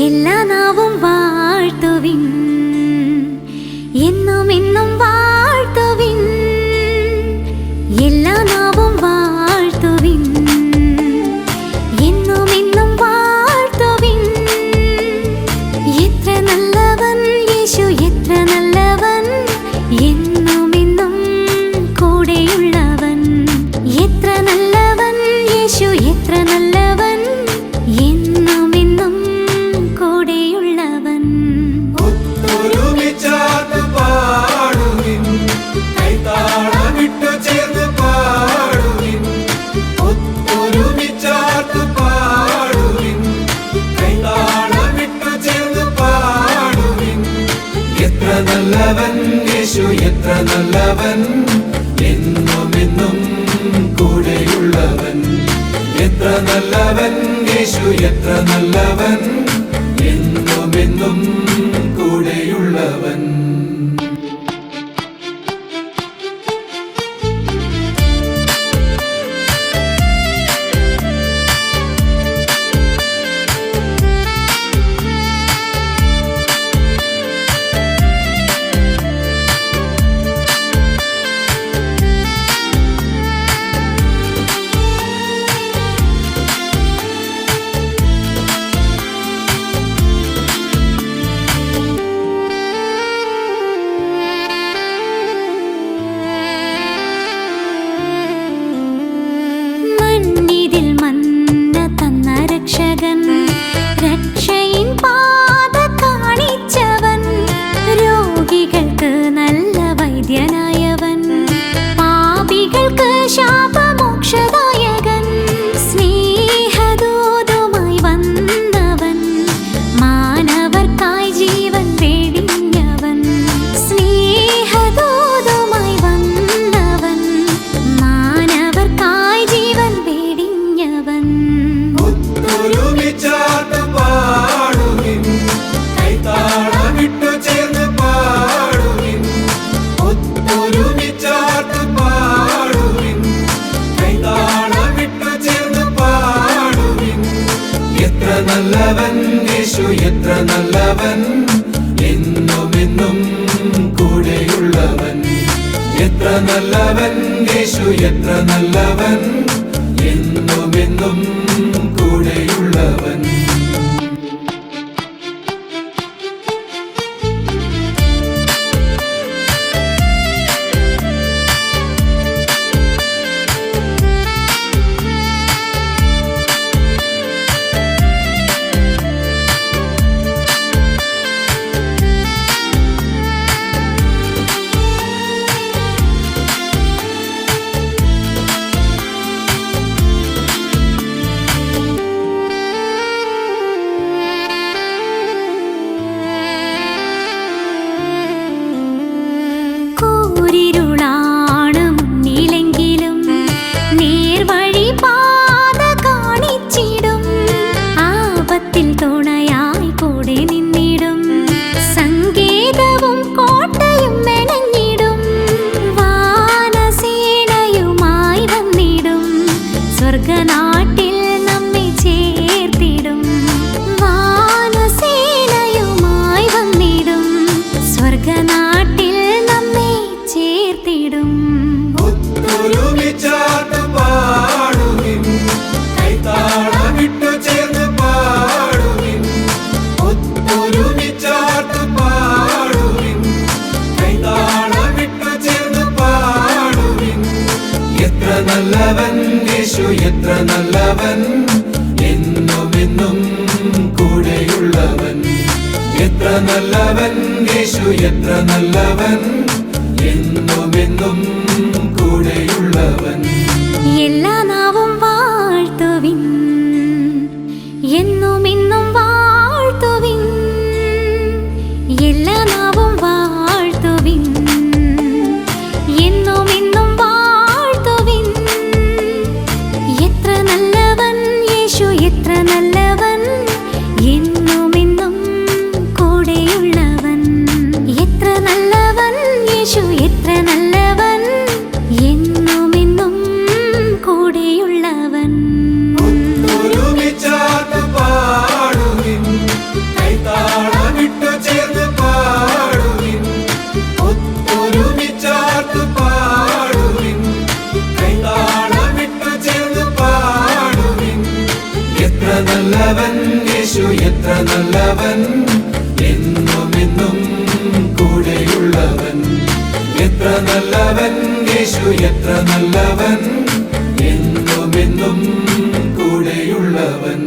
എല്ലാ നാവും വാഴ്ത്തുവിൻ, എന്നും എന്നും വാഴ്ത്തുവിൻ. എല്ലാ നാവും വാഴ്ത്തുവിൻ, എന്നും എന്നും വാഴ്ത്തുവിൻ. എത്ര നല്ലവൻ യേശു, എത്ര നല്ലവൻ, എന്നും എന്നും കൂടെയുള്ളവൻ. എത്ര നല്ലവൻ യേശു, എത്ര നല്ലവൻ, എന്നും എന്നും കൂടെയുള്ളവൻ. ഒത്തൊരുമിച്ചാർത്ത് പാടുവിൻ, കൈത്താളമിട്ടു ചേർന്ന് പാടുവിൻ. ഒത്തൊരുമിച്ചാർത്ത് പാടുവിൻ, കൈത്താളമിട്ടു ചേർന്ന് പാടുവിൻ. എത്ര നല്ലവൻ യേശു, എത്ര നല്ലവൻ, എന്നും എന്നും കൂടെയുള്ളവൻ. എത്ര നല്ലവൻ യേശു, എത്ര നല്ലവൻ, എന്നും എന്നും കൂടെയുള്ളവൻ. മണ്ണിതിൽ മന്ന തന്ന രക്ഷകൻ, രക്ഷയിൻ പാത കാണിച്ചവൻ. രോഗികൾക്ക് നല്ല വൈദ്യനായവൻ, പാപികൾക്ക് ശാപമോക്ഷദായകൻ. സ്നേഹദൂതുമായി വന്നവൻ, മാനവർക്കായി ജീവൻ വെടിഞ്ഞവൻ. സ്നേഹദൂതുമായി വന്നവൻ, മാനവർക്കായി ജീവൻ വെടിഞ്ഞവൻ. ഒത്തൊരുമിച്ചാർത്ത് പാടുവിൻ, കൈത്താളമിട്ടു ചേർന്ന് പാടുവിൻ. ഒത്തൊരുമിച്ചാർത്ത് പാടുവിൻ, കൈത്താളമിട്ടു ചേർന്ന് പാടുവിൻ. എത്ര നല്ലവൻ യേശു, എത്ര നല്ലവൻ, എന്നും എന്നും കൂടെയുള്ളവൻ. എത്ര നല്ലവൻ യേശു, എത്ര നല്ലവൻ, എന്നും എന്നും കൂടെയുള്ളവൻ. കൂരിരുളാണ് മുന്നിലെങ്കിലും നേർവഴി പാത കാണിച്ചിടും. ആപത്തിൽ തുണയായി കൂടെ നിന്നിടും, സങ്കേതവും കോട്ടയും മെനഞ്ഞിടും. വാനസേനയുമായി വന്നിടും, സ്വർഗനാട്ടിൽ നമ്മെ ചേർത്തിടും. വാനസേനയുമായി വന്നിടും, സ്വർഗനാട്ടിൽ നമ്മെ ചേർത്തിടും. ഒത്തൊരുമിച്ചാർത്ത് പാടുവിൻ, കൈത്താളമിട്ടു ചേർന്ന് പാടുവിൻ. ഒത്തൊരുമിച്ചാർത്ത് പാടുവിൻ, കൈത്താളമിട്ടു ചേർന്ന് പാടുവിൻ. എത്ര നല്ലവൻ യേശു, എത്ര നല്ലവൻ, എന്നും എന്നും കൂടെയുള്ളവൻ. എത്ര നല്ലവൻ യേശു, എത്ര നല്ലവൻ, എന്നും എന്നും കൂടെയുള്ളവൻ. എല്ലാ നാവും വാഴ്ത്തുവിൻ, എന്നും എന്നും വാഴ്ത്തുവിൻ. എല്ലാ നാവും വാഴ്ത്തുവിൻ, എന്നും എന്നും വാഴ്ത്തുവിൻ. എത്ര നല്ലവൻ യേശു, എത്ര നല്ലവൻ, എന്നും എന്നും കൂടെയുള്ളവൻ. എത്ര നല്ലവൻ യേശു, എത്ര നല്ലവൻ, എന്നും എന്നും കൂടെ നല്ലവൻ എന്നും എന്നും കൂടെയുള്ളവൻ എത്ര നല്ലവൻ യേശു എത്ര നല്ലവൻ എന്നും എന്നും കൂടെയുള്ളവൻ